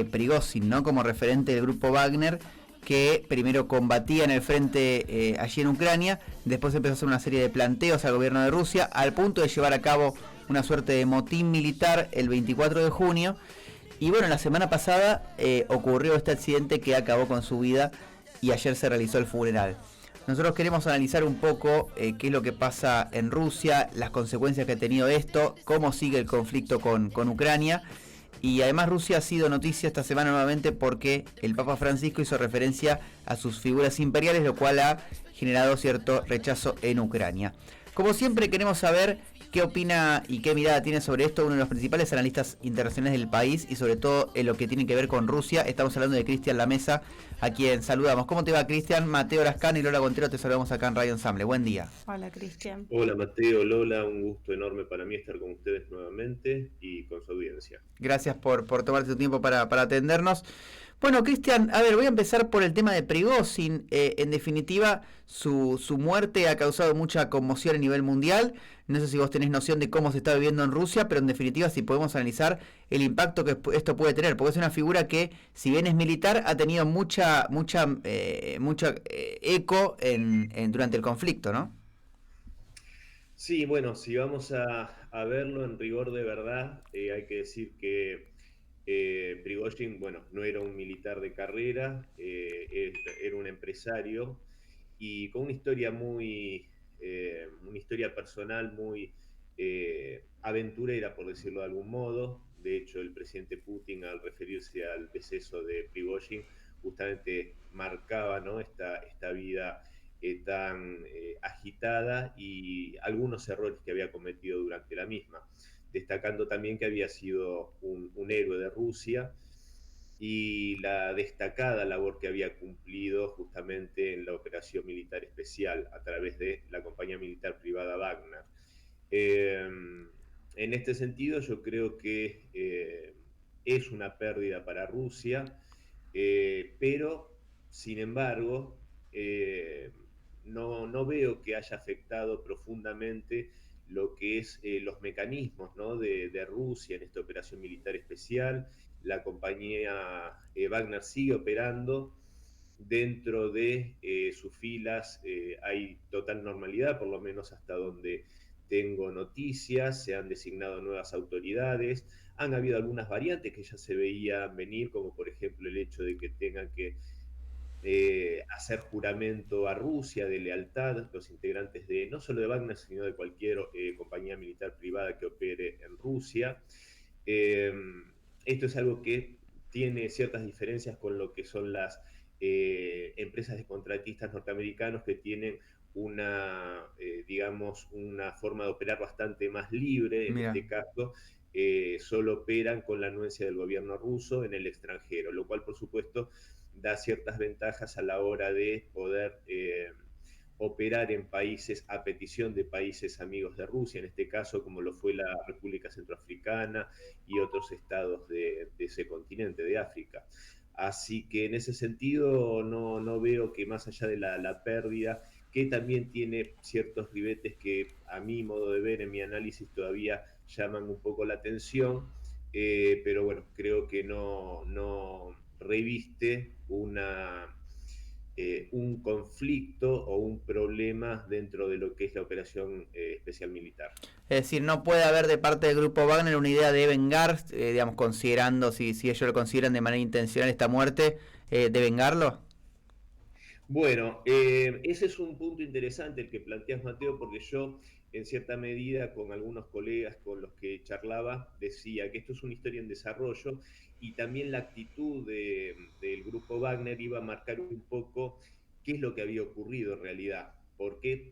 Prigozhin, ¿no? Como referente del grupo Wagner, que primero combatía en el frente allí en Ucrania, después empezó a hacer una serie de planteos al gobierno de Rusia, al punto de llevar a cabo una suerte de motín militar el 24 de junio. Y bueno, la semana pasada ocurrió este accidente que acabó con su vida y ayer se realizó el funeral. Nosotros queremos analizar un poco qué es lo que pasa en Rusia, las consecuencias que ha tenido esto, cómo sigue el conflicto con Ucrania. Y además Rusia ha sido noticia esta semana nuevamente porque el Papa Francisco hizo referencia a sus figuras imperiales, lo cual ha generado cierto rechazo en Ucrania. Como siempre queremos saber qué opina y qué mirada tiene sobre esto uno de los principales analistas internacionales del país y sobre todo en lo que tiene que ver con Rusia. Estamos hablando de Cristian Lamesa, a quien saludamos. ¿Cómo te va, Cristian? Mateo Lascano y Lola Gontero te saludamos acá en Radio Ensamble. Buen día. Hola, Cristian. Hola Mateo, Lola, un gusto enorme para mí estar con ustedes nuevamente y con su audiencia. Gracias por tomarte tu tiempo para atendernos. Bueno, Cristian, a ver, voy a empezar por el tema de Prigozhin. En definitiva, su muerte ha causado mucha conmoción a nivel mundial. No sé si vos tenés noción de cómo se está viviendo en Rusia, pero en definitiva si podemos analizar el impacto que esto puede tener, porque es una figura que, si bien es militar, ha tenido mucha eco durante el conflicto, ¿no? Sí, bueno, si vamos a verlo en rigor de verdad, hay que decir que Prigozhin, bueno, no era un militar de carrera, era un empresario y con una historia personal muy aventurera, por decirlo de algún modo. De hecho, el presidente Putin, al referirse al deceso de Prigozhin, justamente marcaba, ¿no?, esta vida tan agitada y algunos errores que había cometido durante la misma, destacando también que había sido un héroe de Rusia y la destacada labor que había cumplido justamente en la operación militar especial a través de la compañía militar privada Wagner. En este sentido, yo creo que es una pérdida para Rusia, pero, sin embargo, no veo que haya afectado profundamente lo que es los mecanismos, ¿no?, de Rusia en esta operación militar especial. La compañía Wagner sigue operando. Dentro de sus filas hay total normalidad, por lo menos hasta donde tengo noticias. Se han designado nuevas autoridades. Han habido algunas variantes que ya se veían venir, como por ejemplo el hecho de que tengan que hacer juramento a Rusia de lealtad los integrantes de no solo de Wagner, sino de cualquier compañía militar privada que opere en Rusia. Eh, Esto es algo que tiene ciertas diferencias con lo que son las empresas de contratistas norteamericanos, que tienen digamos, una forma de operar bastante más libre. En Mira. este caso, solo operan con la anuencia del gobierno ruso en el extranjero, lo cual, por supuesto, da ciertas ventajas a la hora de poder operar en países a petición de países amigos de Rusia, en este caso como lo fue la República Centroafricana y otros estados de ese continente, de África. Así que en ese sentido no veo que, más allá de la pérdida, que también tiene ciertos ribetes que, a mi modo de ver, en mi análisis, todavía llaman un poco la atención, pero bueno, creo que no reviste un conflicto o un problema dentro de lo que es la operación especial militar. Es decir, no puede haber de parte del grupo Wagner una idea de vengar, digamos, considerando, si ellos lo consideran de manera intencional esta muerte, de vengarlo. Bueno, ese es un punto interesante el que planteas, Mateo, porque yo, en cierta medida, con algunos colegas con los que charlaba, decía que esto es una historia en desarrollo, y también la actitud del grupo Wagner iba a marcar un poco qué es lo que había ocurrido en realidad. Porque,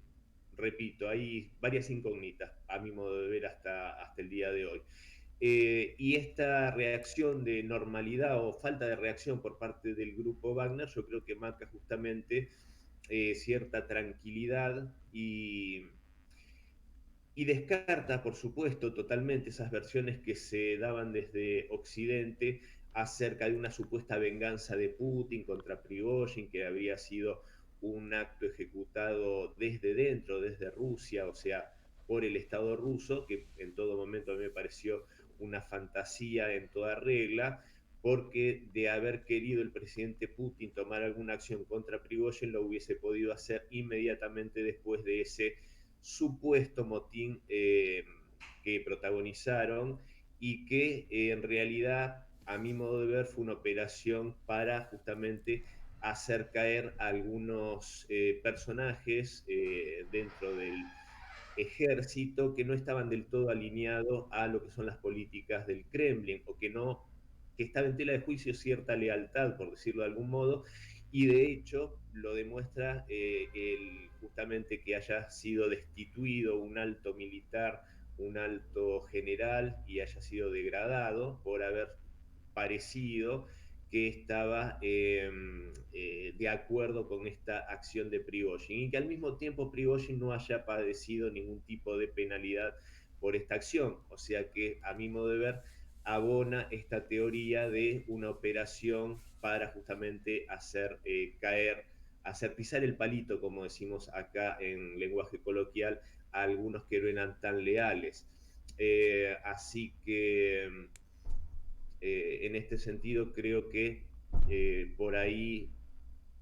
repito, hay varias incógnitas, a mi modo de ver, hasta el día de hoy. Y esta reacción de normalidad o falta de reacción por parte del grupo Wagner, yo creo que marca justamente cierta tranquilidad y descarta, por supuesto, totalmente esas versiones que se daban desde Occidente acerca de una supuesta venganza de Putin contra Prigozhin, que habría sido un acto ejecutado desde dentro, desde Rusia, o sea, por el Estado ruso, que en todo momento a mí me pareció una fantasía en toda regla, porque de haber querido el presidente Putin tomar alguna acción contra Prigozhin, lo hubiese podido hacer inmediatamente después de ese supuesto motín que protagonizaron y que en realidad, a mi modo de ver, fue una operación para justamente hacer caer a algunos personajes dentro del ejército que no estaban del todo alineados a lo que son las políticas del Kremlin o que no que estaba en tela de juicio cierta lealtad, por decirlo de algún modo, y de hecho lo demuestra justamente que haya sido destituido un alto militar, un alto general y haya sido degradado por haber parecido que estaba de acuerdo con esta acción de Prigozhin y que al mismo tiempo Prigozhin no haya padecido ningún tipo de penalidad por esta acción. O sea que, a mi modo de ver, abona esta teoría de una operación para justamente hacer caer, hacer pisar el palito, como decimos acá en lenguaje coloquial, a algunos que no eran tan leales. Así que en este sentido creo que por ahí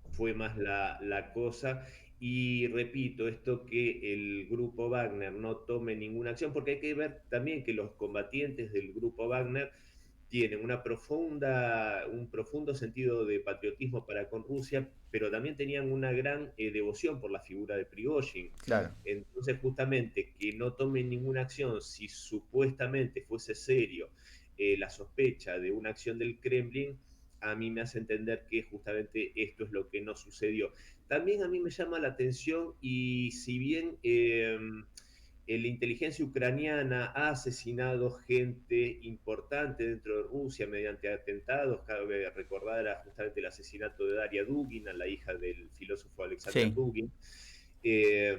fue más la cosa. Y repito, esto que el grupo Wagner no tome ninguna acción, porque hay que ver también que los combatientes del grupo Wagner tienen un profundo sentido de patriotismo para con Rusia, pero también tenían una gran devoción por la figura de Prigozhin. Claro. Entonces, justamente, que no tomen ninguna acción si supuestamente fuese serio la sospecha de una acción del Kremlin, a mí me hace entender que justamente esto es lo que no sucedió. También a mí me llama la atención y si bien la inteligencia ucraniana ha asesinado gente importante dentro de Rusia mediante atentados, cabe recordar justamente el asesinato de Daria Dugin, la hija del filósofo Alexander Sí. Dugin. Eh,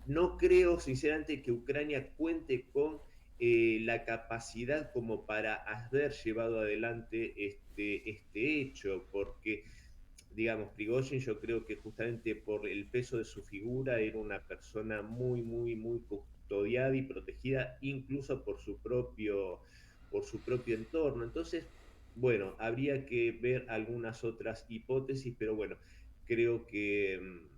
no creo sinceramente que Ucrania cuente con la capacidad como para haber llevado adelante este hecho, porque, digamos, Prigozhin yo creo que justamente por el peso de su figura era una persona muy, muy, muy custodiada y protegida, incluso por su propio entorno. Entonces, bueno, habría que ver algunas otras hipótesis, pero bueno, creo que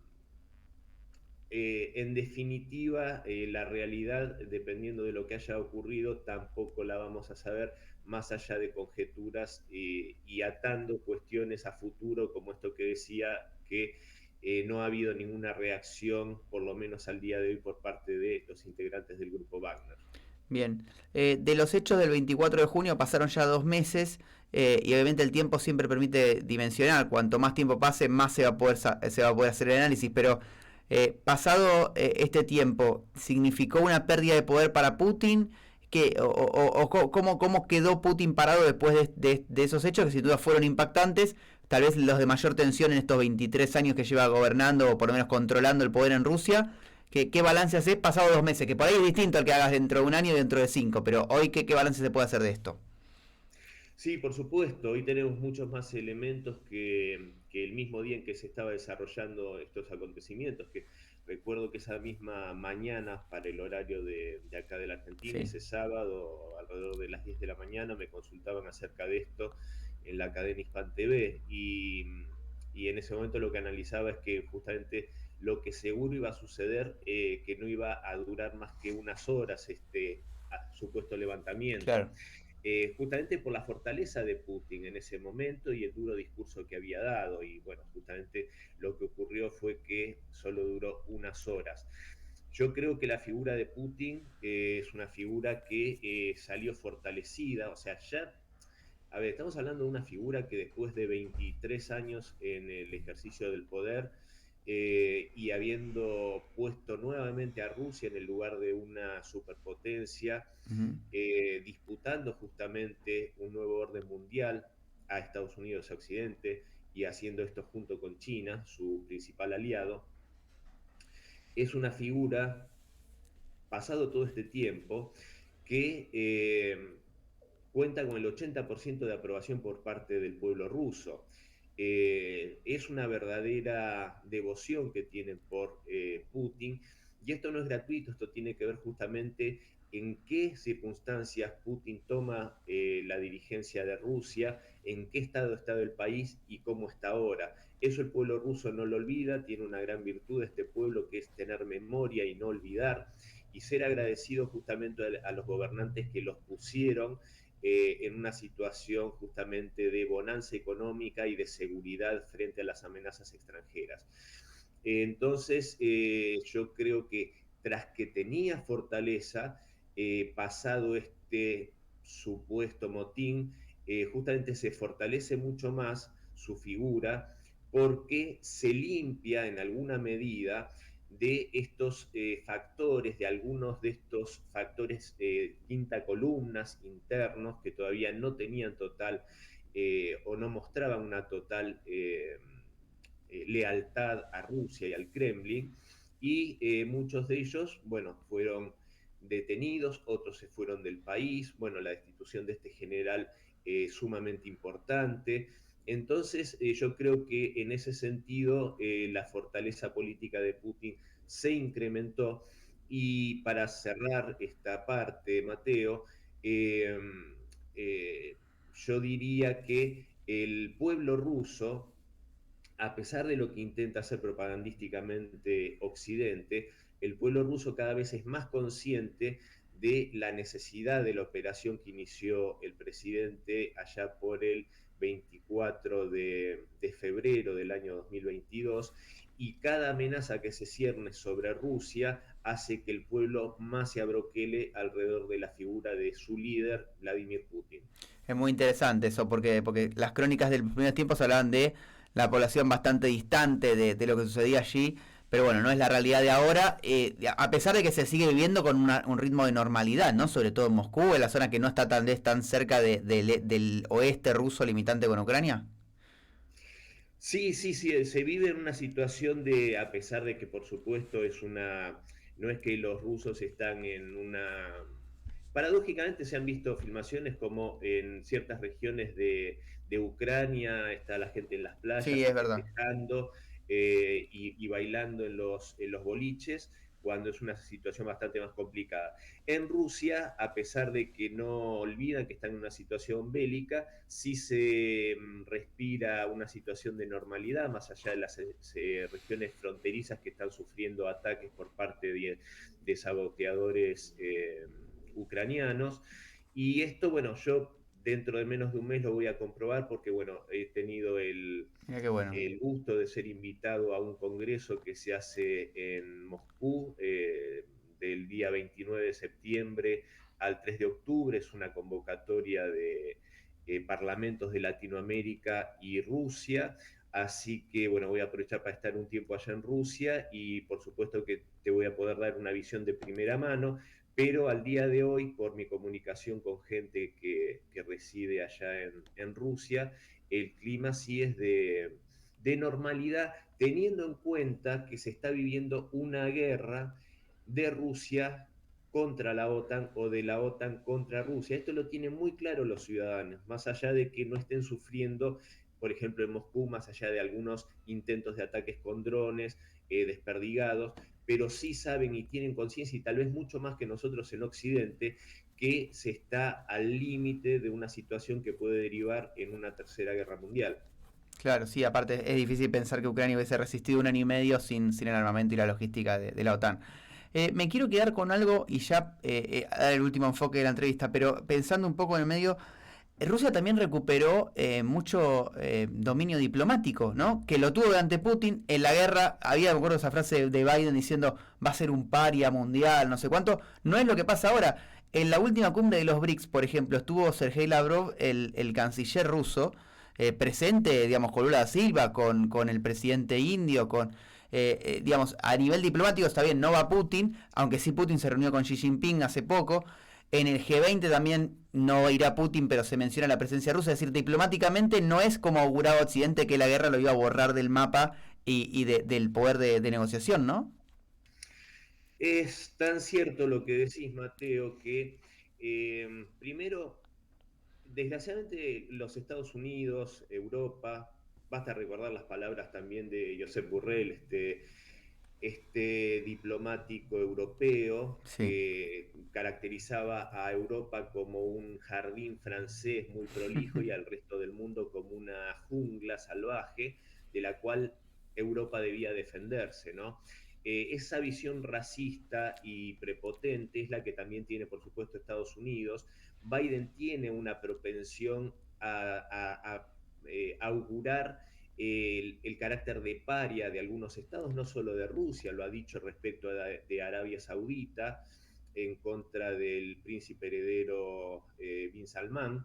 en definitiva, la realidad, dependiendo de lo que haya ocurrido, tampoco la vamos a saber más allá de conjeturas y atando cuestiones a futuro, como esto que decía, que no ha habido ninguna reacción, por lo menos al día de hoy, por parte de los integrantes del grupo Wagner. Bien. De los hechos del 24 de junio pasaron ya 2 meses y obviamente el tiempo siempre permite dimensionar. Cuanto más tiempo pase, más se va a poder hacer el análisis. Pero pasado este tiempo, ¿significó una pérdida de poder para Putin? ¿Cómo quedó Putin parado después de esos hechos que sin duda fueron impactantes? Tal vez los de mayor tensión en estos 23 años que lleva gobernando o por lo menos controlando el poder en Rusia. ¿Qué balance haces pasado 2 meses? Que por ahí es distinto al que hagas dentro de un año y dentro de 5, pero hoy, ¿qué balance se puede hacer de esto? Sí, por supuesto, hoy tenemos muchos más elementos que el mismo día en que se estaba desarrollando estos acontecimientos, que recuerdo que esa misma mañana, para el horario de acá de la Argentina, Sí. ese sábado, alrededor de las 10 de la mañana, me consultaban acerca de esto en la cadena Hispan TV y en ese momento lo que analizaba es que justamente lo que seguro iba a suceder, que no iba a durar más que unas horas este supuesto levantamiento, Claro. justamente por la fortaleza de Putin en ese momento y el duro discurso que había dado. Y bueno, justamente lo que ocurrió fue que solo duró unas horas. Yo creo que la figura de Putin es una figura que salió fortalecida, o sea, ya a ver, estamos hablando de una figura que después de 23 años en el ejercicio del poder y habiendo puesto nuevamente a Rusia en el lugar de una superpotencia, Ujú. disputando justamente un nuevo orden mundial a Estados Unidos a Occidente y haciendo esto junto con China, su principal aliado, es una figura, pasado todo este tiempo, que cuenta con el 80% de aprobación por parte del pueblo ruso. Es una verdadera devoción que tienen por Putin y esto no es gratuito, esto tiene que ver justamente en qué circunstancias Putin toma la dirigencia de Rusia, en qué estado está el país y cómo está ahora. Eso el pueblo ruso no lo olvida, tiene una gran virtud de este pueblo que es tener memoria y no olvidar, y ser agradecido justamente a los gobernantes que los pusieron en una situación justamente de bonanza económica y de seguridad frente a las amenazas extranjeras. Entonces, yo creo que tras que tenía fortaleza, pasado este supuesto motín, justamente se fortalece mucho más su figura porque se limpia en alguna medida de estos factores, de algunos de estos factores quinta columnas internos que todavía no tenían total o no mostraban una total lealtad a Rusia y al Kremlin, y muchos de ellos, bueno, fueron detenidos, otros se fueron del país, bueno, la destitución de este general sumamente importante. Entonces, yo creo que en ese sentido la fortaleza política de Putin se incrementó. Y para cerrar esta parte, Mateo, eh, yo diría que el pueblo ruso, a pesar de lo que intenta hacer propagandísticamente Occidente, el pueblo ruso cada vez es más consciente de la necesidad de la operación que inició el presidente allá por el 24 de febrero del año 2022, y cada amenaza que se cierne sobre Rusia hace que el pueblo más se abroquele alrededor de la figura de su líder, Vladimir Putin. Es muy interesante eso, porque las crónicas de los primeros tiempos hablaban de la población bastante distante de lo que sucedía allí, pero bueno, no es la realidad de ahora, a pesar de que se sigue viviendo con un ritmo de normalidad, ¿no? Sobre todo en Moscú, en la zona que no está tan cerca del oeste ruso limitante con Ucrania. Sí, sí, sí, se vive en una situación de, a pesar de que por supuesto no es que los rusos están en una... Paradójicamente se han visto filmaciones como en ciertas regiones de Ucrania está la gente en las Sí, playas es verdad. festejando y bailando en los boliches, cuando es una situación bastante más complicada. En Rusia, a pesar de que no olvidan que están en una situación bélica, sí se respira una situación de normalidad, más allá de las regiones fronterizas que están sufriendo ataques por parte de saboteadores ucranianos. Y esto, bueno, yo dentro de menos de un mes lo voy a comprobar porque, bueno, he tenido Mira qué bueno. el gusto de ser invitado a un congreso que se hace en Moscú del día 29 de septiembre al 3 de octubre. Es una convocatoria de parlamentos de Latinoamérica y Rusia. Así que, bueno, voy a aprovechar para estar un tiempo allá en Rusia y por supuesto que te voy a poder dar una visión de primera mano, pero al día de hoy, por mi comunicación con gente que reside allá en Rusia, el clima sí es de normalidad, teniendo en cuenta que se está viviendo una guerra de Rusia contra la OTAN o de la OTAN contra Rusia. Esto lo tienen muy claro los ciudadanos, más allá de que no estén sufriendo, por ejemplo, en Moscú, más allá de algunos intentos de ataques con drones desperdigados, pero sí saben y tienen conciencia, y tal vez mucho más que nosotros en Occidente, que se está al límite de una situación que puede derivar en una tercera guerra mundial. Claro, sí, aparte es difícil pensar que Ucrania hubiese resistido un año y medio sin el armamento y la logística de la OTAN. Me quiero quedar con algo y ya dar el último enfoque de la entrevista, pero pensando un poco en el medio, Rusia también recuperó mucho dominio diplomático, ¿no? Que lo tuvo durante Putin. En la guerra había, me acuerdo esa frase de Biden diciendo va a ser un paria mundial, no sé cuánto. No es lo que pasa ahora. En la última cumbre de los BRICS, por ejemplo, estuvo Sergei Lavrov, el canciller ruso, presente, digamos, con Lula da Silva, con el presidente indio, digamos, a nivel diplomático está bien, no va Putin, aunque sí Putin se reunió con Xi Jinping hace poco. En el G20 también no irá Putin, pero se menciona la presencia rusa. Es decir, diplomáticamente no es como auguraba Occidente que la guerra lo iba a borrar del mapa del poder de negociación, ¿no? Es tan cierto lo que decís, Mateo, que primero, desgraciadamente los Estados Unidos, Europa, basta recordar las palabras también de Josep Borrell, este diplomático europeo Sí. que caracterizaba a Europa como un jardín francés muy prolijo y al resto del mundo como una jungla salvaje de la cual Europa debía defenderse, ¿no? Esa visión racista y prepotente es la que también tiene, por supuesto, Estados Unidos. Biden tiene una propensión a augurar el carácter de paria de algunos estados, no solo de Rusia, lo ha dicho respecto de Arabia Saudita en contra del príncipe heredero Bin Salman.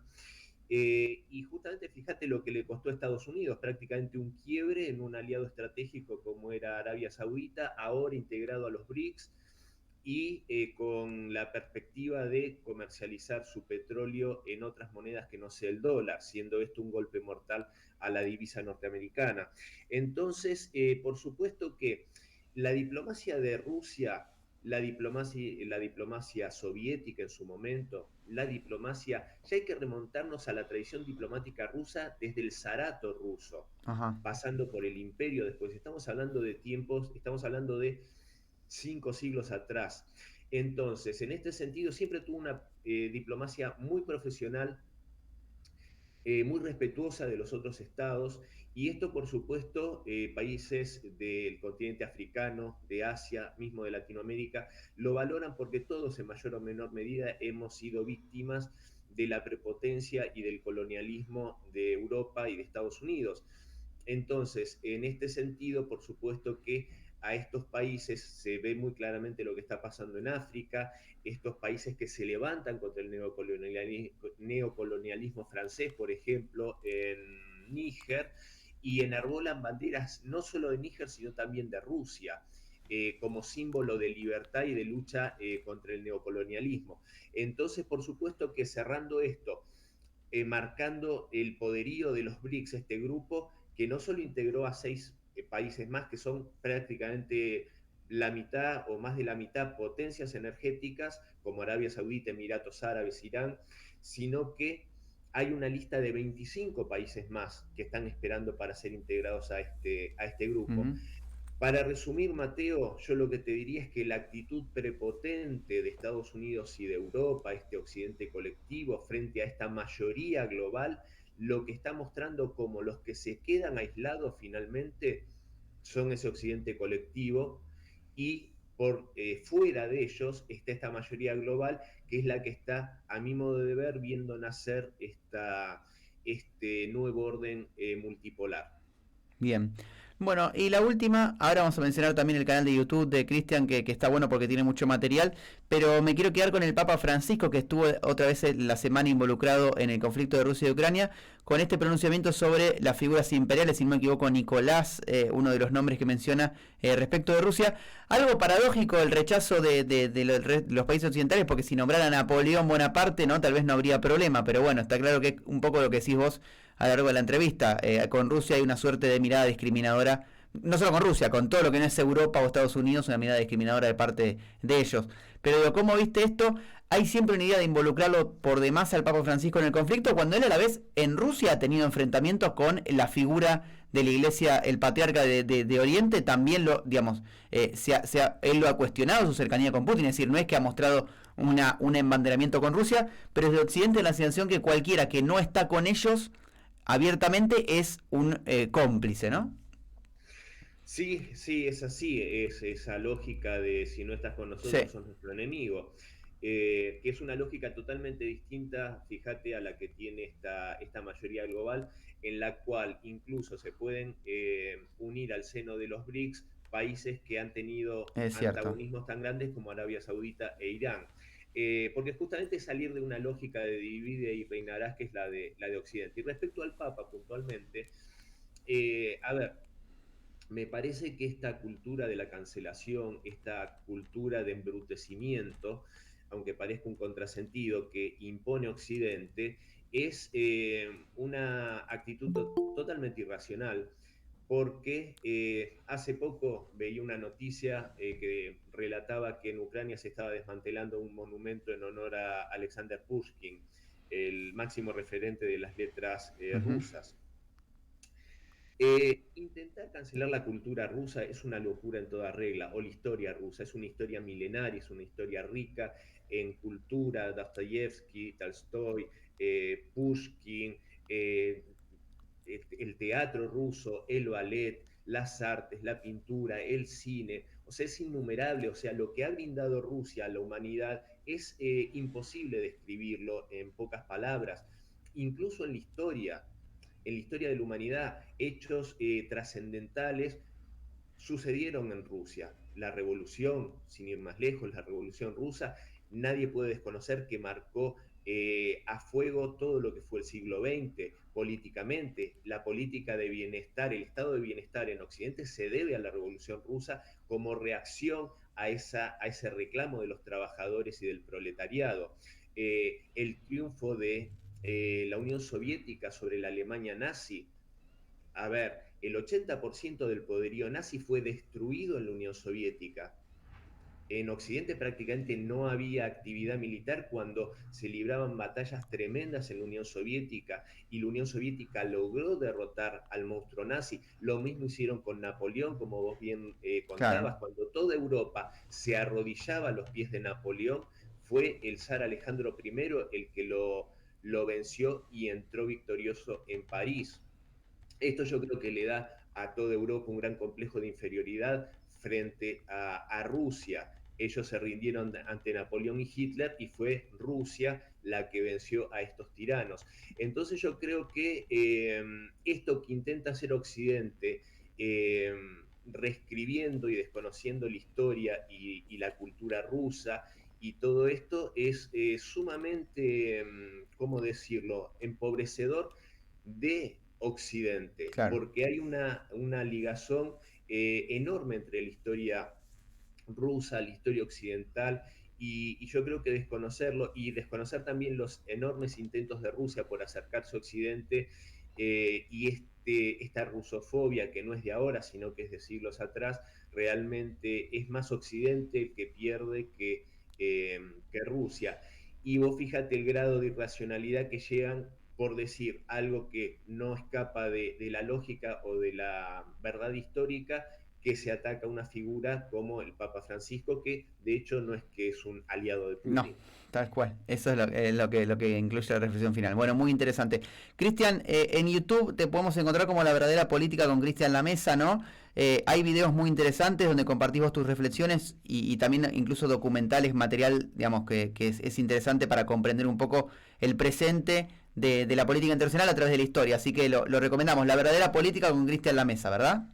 Y justamente fíjate lo que le costó a Estados Unidos, prácticamente un quiebre en un aliado estratégico como era Arabia Saudita, ahora integrado a los BRICS y con la perspectiva de comercializar su petróleo en otras monedas que no sea el dólar, siendo esto un golpe mortal a la divisa norteamericana. Entonces, por supuesto que la diplomacia de Rusia, la diplomacia soviética en su momento, la diplomacia, ya hay que remontarnos a la tradición diplomática rusa desde el zarato ruso, Ajá. pasando por el imperio después. Estamos hablando de tiempos, estamos hablando de 5 siglos atrás. Entonces, en este sentido, siempre tuvo una diplomacia muy profesional, muy respetuosa de los otros estados, y esto, por supuesto, países del continente africano, de Asia, mismo de Latinoamérica, lo valoran porque todos, en mayor o menor medida, hemos sido víctimas de la prepotencia y del colonialismo de Europa y de Estados Unidos. Entonces, en este sentido, por supuesto que a estos países se ve muy claramente lo que está pasando en África, estos países que se levantan contra el neocolonialismo francés, por ejemplo, en Níger, y enarbolan banderas no solo de Níger, sino también de Rusia, como símbolo de libertad y de lucha contra el neocolonialismo. Entonces, por supuesto que cerrando esto, marcando el poderío de los BRICS, este grupo que no solo integró a 6 países más, que son prácticamente la mitad o más de la mitad potencias energéticas, como Arabia Saudita, Emiratos Árabes, Irán, sino que hay una lista de 25 países más que están esperando para ser integrados a este grupo. Ujú. Para resumir, Mateo, yo lo que te diría es que la actitud prepotente de Estados Unidos y de Europa, este occidente colectivo, frente a esta mayoría global, lo que está mostrando como los que se quedan aislados finalmente son ese occidente colectivo y por fuera de ellos está esta mayoría global que es la que está, a mi modo de ver, viendo nacer este nuevo orden multipolar. Bien. Bueno, y la última, ahora vamos a mencionar también el canal de YouTube de Cristian, que está bueno porque tiene mucho material, pero me quiero quedar con el Papa Francisco, que estuvo otra vez la semana involucrado en el conflicto de Rusia y Ucrania, con este pronunciamiento sobre las figuras imperiales, si no me equivoco, Nicolás, uno de los nombres que menciona respecto de Rusia. Algo paradójico el rechazo de los países occidentales, porque si nombrara a Napoleón Bonaparte, no, tal vez no habría problema, pero bueno, está claro que un poco lo que decís vos a lo largo de la entrevista. Con Rusia hay una suerte de mirada discriminadora, no solo con Rusia, con todo lo que no es Europa o Estados Unidos, una mirada discriminadora de parte de ellos. Pero digo, ¿cómo viste esto? Hay siempre una idea de involucrarlo por demás al Papa Francisco en el conflicto, cuando él a la vez en Rusia ha tenido enfrentamientos con la figura de la iglesia, el patriarca de Oriente, también lo, digamos, él lo ha cuestionado su cercanía con Putin, es decir, no es que ha mostrado un embanderamiento con Rusia, pero desde Occidente la sensación que cualquiera que no está con ellos abiertamente es un cómplice, ¿no? Sí, sí, es así, es esa lógica de si no estás con nosotros Sí, sos nuestro enemigo, que es una lógica totalmente distinta, fíjate, a la que tiene esta mayoría global, en la cual incluso se pueden unir al seno de los BRICS países que han tenido es cierto. antagonismos tan grandes como Arabia Saudita e Irán. Porque justamente salir de una lógica de divide y reinarás, que es la de Occidente. Y respecto al Papa puntualmente, a ver, me parece que esta cultura de la cancelación, esta cultura de embrutecimiento, aunque parezca un contrasentido que impone Occidente, es una actitud totalmente irracional, porque hace poco veía una noticia que relataba que en Ucrania se estaba desmantelando un monumento en honor a Alexander Pushkin, el máximo referente de las letras Uh -huh. rusas. Intentar cancelar la cultura rusa es una locura en toda regla, o la historia rusa, es una historia milenaria, es una historia rica en cultura, Dostoyevsky, Tolstoy, Pushkin, eh, el teatro ruso, el ballet, las artes, la pintura, el cine, o sea, es innumerable, o sea, lo que ha brindado Rusia a la humanidad es imposible describirlo en pocas palabras, incluso en la historia de la humanidad, hechos trascendentales sucedieron en Rusia. La revolución, sin ir más lejos, la revolución rusa, nadie puede desconocer que marcó a fuego todo lo que fue el siglo XX políticamente. La política de bienestar, el estado de bienestar en Occidente se debe a la revolución rusa como reacción a ese reclamo de los trabajadores y del proletariado. El triunfo de la Unión Soviética sobre la Alemania nazi, a ver, el 80% del poderío nazi fue destruido en la Unión Soviética. En Occidente prácticamente no había actividad militar cuando se libraban batallas tremendas en la Unión Soviética y la Unión Soviética logró derrotar al monstruo nazi. Lo mismo hicieron con Napoleón, como vos bien Claro. contabas, cuando toda Europa se arrodillaba a los pies de Napoleón, fue el zar Alejandro I el que lo venció y entró victorioso en París. Esto yo creo que le da a toda Europa un gran complejo de inferioridad frente a Rusia. Ellos se rindieron ante Napoleón y Hitler y fue Rusia la que venció a estos tiranos. Entonces yo creo que esto que intenta hacer Occidente, eh, reescribiendo y desconociendo la historia y la cultura rusa y todo esto es sumamente, ¿cómo decirlo?, empobrecedor de Occidente, Claro. porque hay una ligazón enorme entre la historia rusa, la historia occidental, y yo creo que desconocerlo y desconocer también los enormes intentos de Rusia por acercarse a Occidente y esta rusofobia que no es de ahora, sino que es de siglos atrás, realmente es más Occidente el que pierde que Rusia. Y vos fíjate el grado de irracionalidad que llegan por decir algo que no escapa de la lógica o de la verdad histórica, que se ataca a una figura como el Papa Francisco, que de hecho no es que es un aliado de No, Putin. tal cual. Eso es lo que incluye la reflexión final. Bueno, muy interesante. Cristian, en YouTube te podemos encontrar como La Verdadera Política con Cristian Lamesa, ¿no? Hay videos muy interesantes donde compartimos tus reflexiones y también incluso documentales, material, digamos, que es interesante para comprender un poco el presente de la política internacional a través de la historia. Así que lo recomendamos. La Verdadera Política con Cristian Lamesa, ¿verdad?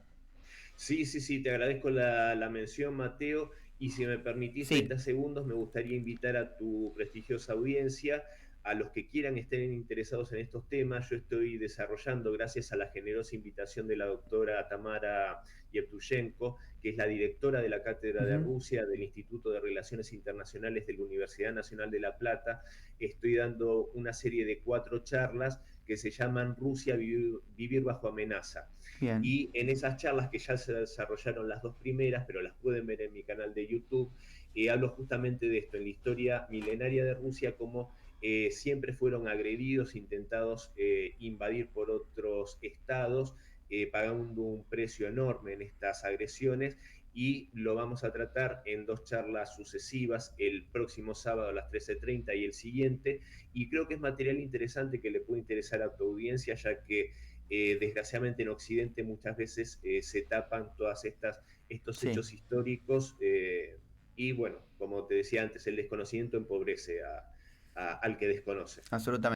Sí, sí, sí, te agradezco la mención, Mateo, y si me permitís Sí. 30 segundos, me gustaría invitar a tu prestigiosa audiencia, a los que quieran estén interesados en estos temas. Yo estoy desarrollando, gracias a la generosa invitación de la doctora Tamara Yevtushenko, que es la directora de la Cátedra de Ujú. Rusia del Instituto de Relaciones Internacionales de la Universidad Nacional de La Plata, estoy dando una serie de 4 charlas que se llaman Rusia vivir bajo amenaza. Bien. Y en esas charlas que ya se desarrollaron las 2 primeras, pero las pueden ver en mi canal de YouTube, hablo justamente de esto, en la historia milenaria de Rusia, cómo siempre fueron agredidos, intentados invadir por otros estados, pagando un precio enorme en estas agresiones, y lo vamos a tratar en 2 charlas sucesivas, el próximo sábado a las 13:30 y el siguiente, y creo que es material interesante que le puede interesar a tu audiencia, ya que desgraciadamente en Occidente muchas veces se tapan estos Sí, hechos históricos y bueno, como te decía antes, el desconocimiento empobrece al que desconoce. absolutamente.